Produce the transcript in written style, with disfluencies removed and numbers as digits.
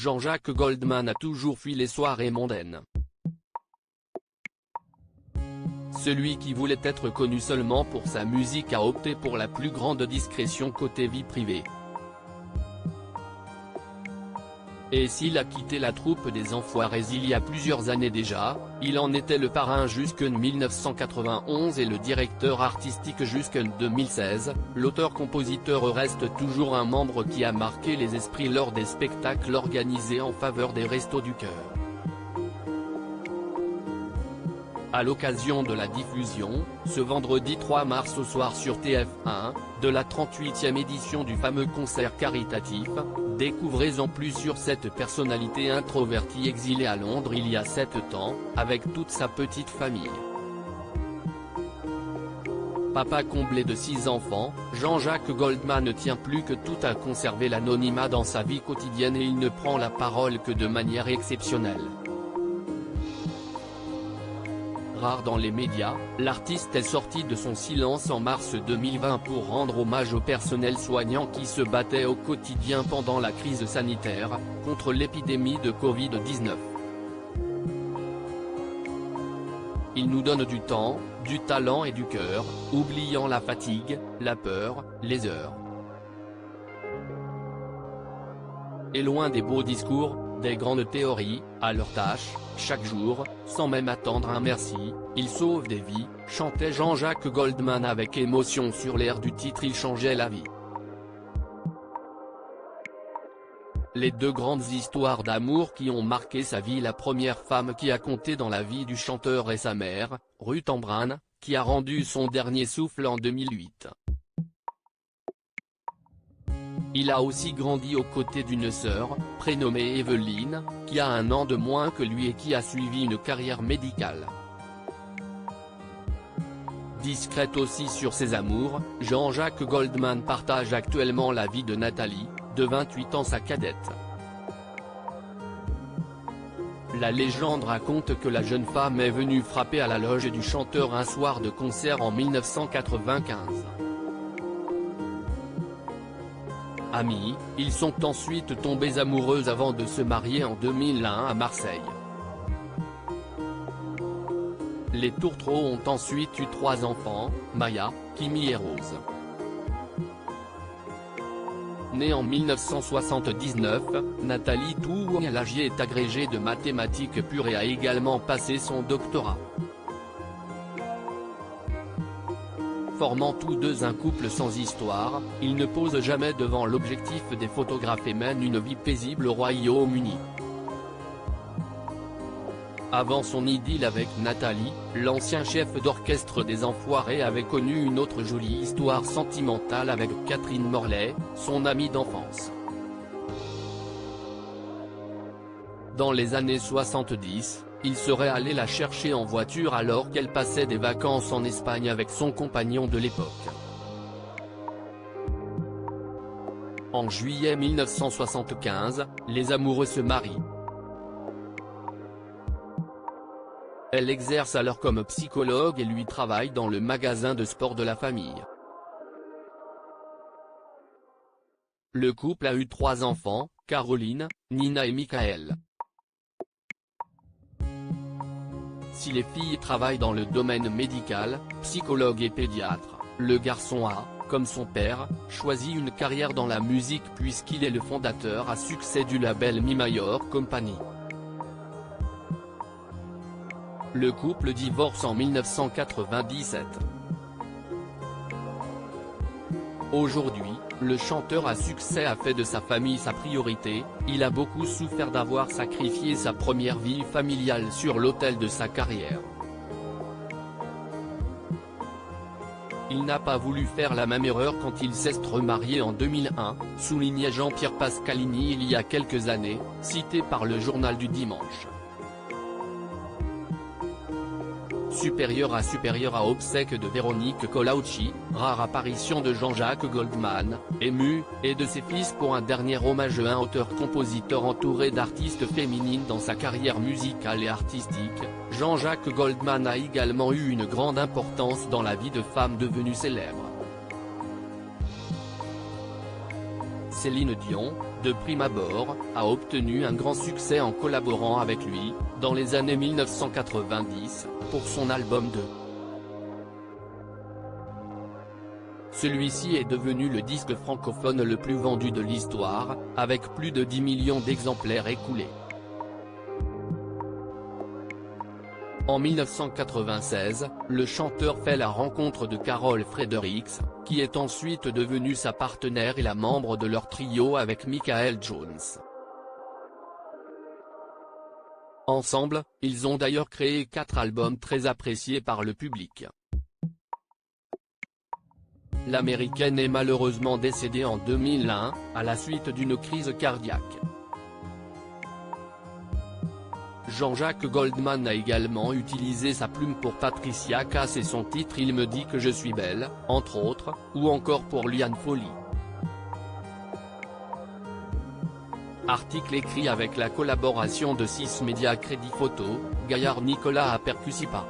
Jean-Jacques Goldman a toujours fui les soirées mondaines. Celui qui voulait être connu seulement pour sa musique a opté pour la plus grande discrétion côté vie privée. Et s'il a quitté la troupe des Enfoirés il y a plusieurs années déjà, il en était le parrain jusqu'en 1991 et le directeur artistique jusqu'en 2016, l'auteur-compositeur reste toujours un membre qui a marqué les esprits lors des spectacles organisés en faveur des Restos du Cœur. À l'occasion de la diffusion, ce vendredi 3 mars au soir sur TF1, de la 38e édition du fameux concert caritatif, découvrez en plus sur cette personnalité introvertie exilée à Londres il y a 7 ans, avec toute sa petite famille. Papa comblé de 6 enfants, Jean-Jacques Goldman ne tient plus que tout à conserver l'anonymat dans sa vie quotidienne et il ne prend la parole que de manière exceptionnelle. Rare dans les médias, l'artiste est sorti de son silence en mars 2020 pour rendre hommage au personnel soignant qui se battait au quotidien pendant la crise sanitaire, contre l'épidémie de Covid-19. Il nous donne du temps, du talent et du cœur, oubliant la fatigue, la peur, les heures. Et loin des beaux discours, des grandes théories, à leur tâche, chaque jour, sans même attendre un merci, ils sauvent des vies, chantait Jean-Jacques Goldman avec émotion sur l'air du titre Il changeait la vie. Les deux grandes histoires d'amour qui ont marqué sa vie, la première femme qui a compté dans la vie du chanteur et sa mère, Ruth Embrun, qui a rendu son dernier souffle en 2008. Il a aussi grandi aux côtés d'une sœur, prénommée Evelyne, qui a 1 an de moins que lui et qui a suivi une carrière médicale. Discrète aussi sur ses amours, Jean-Jacques Goldman partage actuellement la vie de Nathalie, de 28 ans sa cadette. La légende raconte que la jeune femme est venue frapper à la loge du chanteur un soir de concert en 1995. Amis, ils sont ensuite tombés amoureux avant de se marier en 2001 à Marseille. Les tourtereaux ont ensuite eu 3 enfants, Maya, Kimi et Rose. Née en 1979, Nathalie Tourlagier est agrégée de mathématiques pures et a également passé son doctorat. Formant tous deux un couple sans histoire, ils ne posent jamais devant l'objectif des photographes et mènent une vie paisible au Royaume-Uni. Avant son idylle avec Nathalie, l'ancien chef d'orchestre des Enfoirés avait connu une autre jolie histoire sentimentale avec Catherine Morley, son amie d'enfance. Dans les années 70, il serait allé la chercher en voiture alors qu'elle passait des vacances en Espagne avec son compagnon de l'époque. En juillet 1975, les amoureux se marient. Elle exerce alors comme psychologue et lui travaille dans le magasin de sport de la famille. Le couple a eu 3 enfants, Caroline, Nina et Michael. Si les filles travaillent dans le domaine médical, psychologue et pédiatre, le garçon a, comme son père, choisi une carrière dans la musique puisqu'il est le fondateur à succès du label Mi Mayor Company. Le couple divorce en 1997. Aujourd'hui, le chanteur à succès a fait de sa famille sa priorité, il a beaucoup souffert d'avoir sacrifié sa première vie familiale sur l'autel de sa carrière. Il n'a pas voulu faire la même erreur quand il s'est remarié en 2001, soulignait Jean-Pierre Pascalini il y a quelques années, cité par le Journal du Dimanche. Supérieur à obsèques de Véronique Collaucci, rare apparition de Jean-Jacques Goldman, ému, et de ses fils pour un dernier hommage à un auteur-compositeur entouré d'artistes féminines dans sa carrière musicale et artistique. Jean-Jacques Goldman a également eu une grande importance dans la vie de femmes devenues célèbres. Céline Dion, de prime abord, a obtenu un grand succès en collaborant avec lui, dans les années 1990, pour son album 2. Celui-ci est devenu le disque francophone le plus vendu de l'histoire, avec plus de 10 millions d'exemplaires écoulés. En 1996, le chanteur fait la rencontre de Carol Fredericks, qui est ensuite devenue sa partenaire et la membre de leur trio avec Michael Jones. Ensemble, ils ont d'ailleurs créé 4 albums très appréciés par le public. L'américaine est malheureusement décédée en 2001, à la suite d'une crise cardiaque. Jean-Jacques Goldman a également utilisé sa plume pour Patricia Cass et son titre Il me dit que je suis belle, entre autres, ou encore pour Liane Folly. Article écrit avec la collaboration de 6 médias Crédit Photo, Gaillard Nicolas à Percusipa.